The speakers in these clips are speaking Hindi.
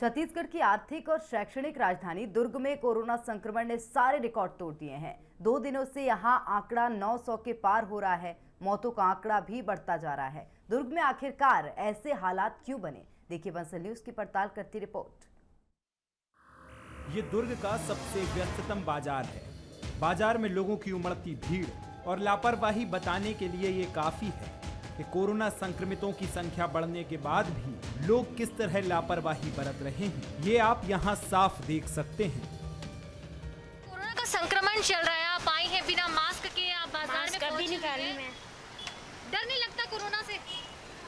छत्तीसगढ़ की आर्थिक और शैक्षणिक राजधानी दुर्ग में कोरोना संक्रमण ने सारे रिकॉर्ड तोड़ दिए हैं। 2 दिनों से यहां आंकड़ा 900 के पार हो रहा है। मौतों का आंकड़ा भी बढ़ता जा रहा है। दुर्ग में आखिरकार ऐसे हालात क्यों बने, देखिए बंसल न्यूज की पड़ताल करती रिपोर्ट। ये दुर्ग का सबसे व्यस्ततम बाजार है। बाजार में लोगों की उमड़ती भीड़ और लापरवाही बताने के लिए ये काफी है कि कोरोना संक्रमितों की संख्या बढ़ने के बाद भी लोग किस तरह लापरवाही बरत रहे हैं, ये आप यहाँ साफ देख सकते हैं। कोरोना का संक्रमण चल रहा है, आप आई हैं बिना मास्क के, आप बाजार में अभी निकाली मैं। डर नहीं लगता कोरोना से?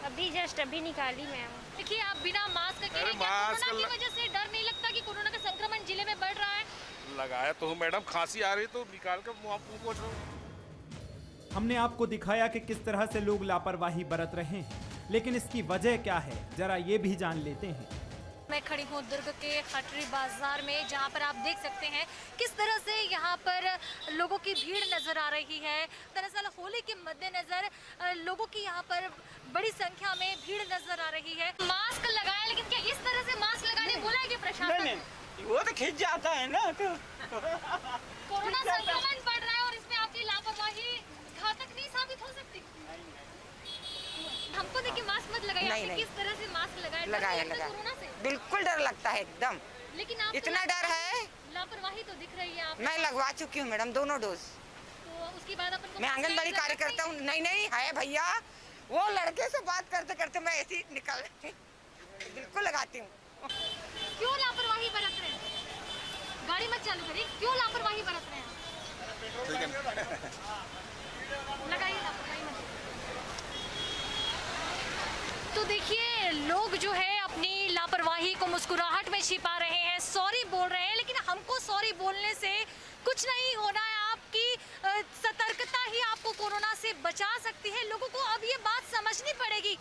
अभी निकाली मैं। देखिए आप बिना मास्क के हैं, क्या कोरोना की वजह से डर नहीं लगता कि कोरोना का संक्रमण जिले में बढ़ रहा है? लगाया तो मैडम, खांसी आ रही तो निकाल कर मुंह पोंछ रहा हूं। हमने आपको दिखाया कि किस तरह से लोग लापरवाही बरत रहे हैं, लेकिन इसकी वजह क्या है, जरा ये भी जान लेते हैं। मैं खड़ी हूँ दुर्ग के खटरी बाजार में, जहाँ पर आप देख सकते हैं किस तरह से यहाँ पर लोगों की भीड़ नजर आ रही है। दरअसल होली के मद्देनजर लोगों की यहाँ पर बड़ी संख्या में भीड़ नजर आ रही है। मास्क लगाया, लेकिन क्या इस तरह से मास्क लगाने बोला है कि प्रशासन? नहीं, वो तो खिंच जाता है ना। तो कोरोना संक्रमण बढ़ रहा है और इसमें आपकी लापरवाही घातक नहीं साबित हो सकती? हमको देखिए मास्क मत लगाइए। आपने किस तरह से मास्क लगाया कोरोना से? बिल्कुल डर लगता है एकदम। लेकिन आप इतना डर है, लापरवाही तो दिख रही है आप। मैं लगवा चुकी हूँ मैडम, दोनों डोज। तो उसके बाद अपन को मैं आंगनबाड़ी कार्यकर्ता हूँ। नहीं है भैया, वो लड़के से बात करते करते मैं ऐसे ही निकल बिल्कुल लगाती हूँ। क्यों लापरवाही बरत रहे हैं? गाड़ी मत चालू करिए। क्यों लापरवाही बरत रहे हैं? लगाइए लापरवाही मत। तो देखिए लोग जो है अपनी लापरवाही को मुस्कुराहट में छिपा रहे हैं, सॉरी बोल रहे हैं, लेकिन हमको सॉरी बोलने से कुछ नहीं होना है। आपकी सतर्कता ही आपको कोरोना से बचा सकती है। लोगों को अब ये बात समझनी पड़ेगी।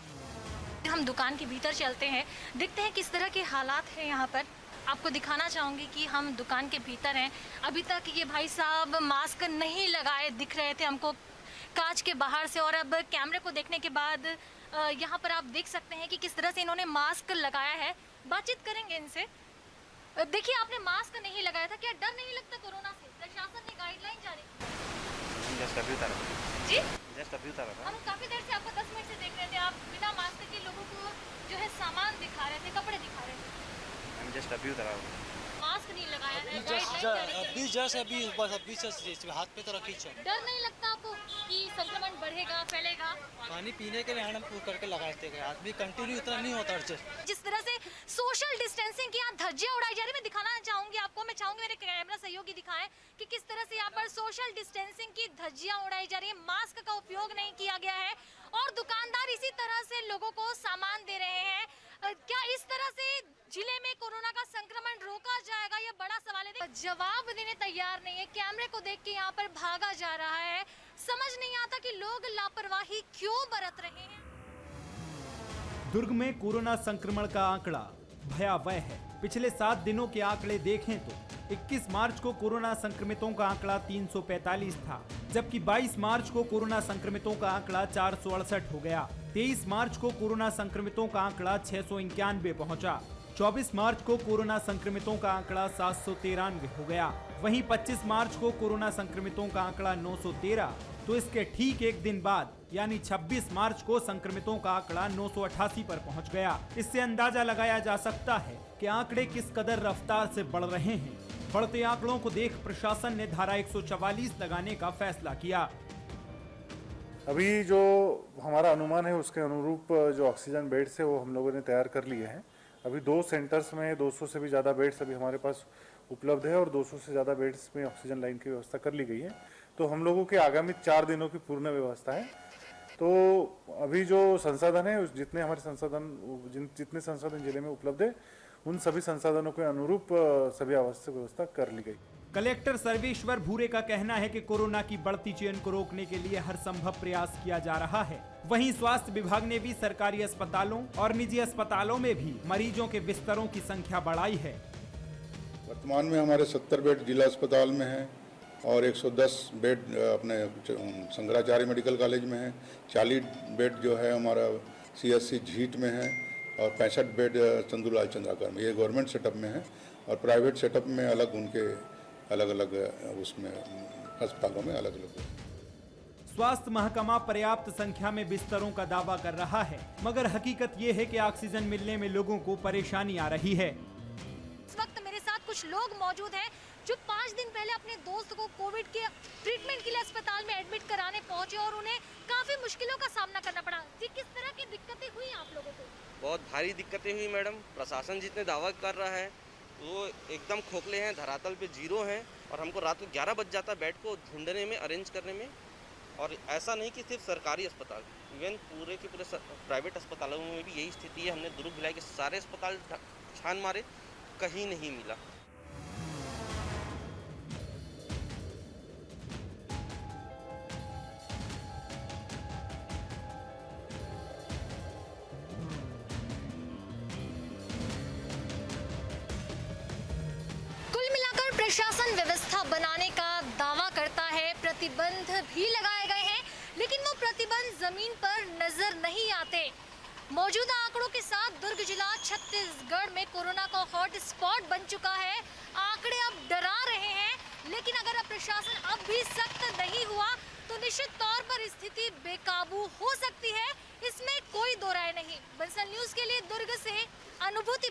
हम दुकान के भीतर चलते हैं, देखते हैं किस तरह के हालात हैं यहाँ पर। आपको दिखाना चाहूँगी कि हम दुकान के भीतर हैं। अभी तक ये भाई साहब मास्क नहीं लगाए दिख रहे थे हमको कांच के बाहर से, और अब कैमरे को देखने के बाद यहाँ पर आप देख सकते हैं कि किस तरह से इन्होंने मास्क लगाया है। बातचीत करेंगे इनसे। देखिए आपने मास्क नहीं लगाया था, क्या डर नहीं लगता कोरोना से? प्रशासन ने गाइडलाइन जारी जी हम काफी देर से आपको 10 मिनट से देख रहे थे, आप बिना मास्क के लोगों को जो है सामान दिखा रहे थे, कपड़े दिखा रहे थे। मास्क नहीं लगाया है, हाथ पे तो रखी। डर नहीं लगता आपको कि संक्रमण बढ़ेगा, फैलेगा? पानी पीने के लिए हैंड करके लगाते गए, आदमी कंटिन्यू इतना नहीं होता। जिस तरह से सोशल डिस्टेंसिंग की यहाँ धज्जियां उड़ाई जा रही है, मैं दिखाना चाहूंगी आपको। मैं चाहूंगी मेरे कैमरा सहयोगी दिखाएं कि किस तरह से यहाँ पर सोशल डिस्टेंसिंग की धज्जियां उड़ाई जा रही है। मास्क का उपयोग नहीं किया गया है और दुकानदार इसी तरह से लोगों को सामान दे रहे हैं। क्या इस तरह से जिले में कोरोना का संक्रमण रोका जाएगा, ये बड़ा सवाल है। जवाब देने तैयार नहीं है, कैमरे को देख के यहाँ पर भागा जा रहा है। समझ नहीं आता कि लोग लापरवाही क्यों बरत रहे हैं। दुर्ग में कोरोना संक्रमण का आंकड़ा भयावह है। पिछले 7 दिनों के आंकड़े देखें तो 21 मार्च को कोरोना संक्रमितों का आंकड़ा 345 था, जबकि 22 मार्च को कोरोना संक्रमितों का आंकड़ा 468 हो गया। 23 मार्च को कोरोना संक्रमितों का आंकड़ा 691 पहुंचा। 24 मार्च को कोरोना संक्रमितों का आंकड़ा 793 हो गया। वहीं 25 मार्च को कोरोना संक्रमितों का आंकड़ा 913। तो इसके ठीक एक दिन बाद यानी 26 मार्च को संक्रमितों का आंकड़ा 988 पर पहुंच गया। इससे अंदाजा लगाया जा सकता है कि आंकड़े किस कदर रफ्तार से बढ़ रहे हैं। बढ़ते आंकड़ों को देख प्रशासन ने धारा 144 लगाने का फैसला किया। अभी जो हमारा अनुमान है उसके अनुरूप जो ऑक्सीजन बेड्स है वो हम लोगों ने तैयार कर लिए हैं। अभी 2 सेंटर्स में 200 से भी ज़्यादा बेड्स अभी हमारे पास उपलब्ध है और 200 से ज़्यादा बेड्स में ऑक्सीजन लाइन की व्यवस्था कर ली गई है। तो हम लोगों के आगामी 4 दिनों की पूर्ण व्यवस्था है। तो अभी जो संसाधन है, जितने हमारे जितने संसाधन जिले में उपलब्ध है, उन सभी संसाधनों के अनुरूप सभी आवश्यक व्यवस्था कर ली गई। कलेक्टर सर्वेश्वर भूरे का कहना है कि कोरोना की बढ़ती चेन को रोकने के लिए हर संभव प्रयास किया जा रहा है। वहीं स्वास्थ्य विभाग ने भी सरकारी अस्पतालों और निजी अस्पतालों में भी मरीजों के बिस्तरों की संख्या बढ़ाई है। वर्तमान में हमारे 70 बेड जिला अस्पताल में है और 110 बेड अपने शंकराचार्य मेडिकल कॉलेज में है। 40 बेड जो है हमारा CSC झीट में है और 65 बेड चंदूलाल चंद्राकर में, ये गवर्नमेंट सेटअप में है। और प्राइवेट सेटअप में अलग उनके अलग अलग उसमें अस्पतालों में अलग अलग। स्वास्थ्य महकमा पर्याप्त संख्या में बिस्तरों का दावा कर रहा है, मगर हकीकत ये है कि ऑक्सीजन मिलने में लोगों को परेशानी आ रही है। इस वक्त मेरे साथ कुछ लोग मौजूद हैं जो 5 दिन पहले अपने दोस्त को कोविड के ट्रीटमेंट के लिए अस्पताल में एडमिट कराने पहुंचे और उन्हें काफी मुश्किलों का सामना करना पड़ा। जी, किस तरह की दिक्कतें हुई आप लोगों को? बहुत भारी दिक्कतें हुई मैडम। प्रशासन जितने दावा कर रहा है वो एकदम खोखले हैं, धरातल पे जीरो हैं। और हमको रात को 11 बज जाता बेड को ढूंढने में, अरेंज करने में। और ऐसा नहीं कि सिर्फ सरकारी अस्पताल, इवन पूरे के पूरे प्राइवेट अस्पतालों में भी यही स्थिति है। हमने दुर्ग भिलाई के सारे अस्पताल छान मारे, कहीं नहीं मिला। प्रशासन व्यवस्था बनाने का दावा करता है, प्रतिबंध भी लगाए गए हैं, लेकिन वो प्रतिबंध जमीन पर नजर नहीं आते। मौजूदा आंकड़ों के साथ दुर्ग जिला छत्तीसगढ़ में कोरोना का हॉट स्पॉट बन चुका है। आंकड़े अब डरा रहे हैं, लेकिन अगर प्रशासन अब भी सख्त नहीं हुआ तो निश्चित तौर पर स्थिति बेकाबू हो सकती है, इसमें कोई दो राय नहीं। बंसल न्यूज के लिए दुर्ग से अनुभूति।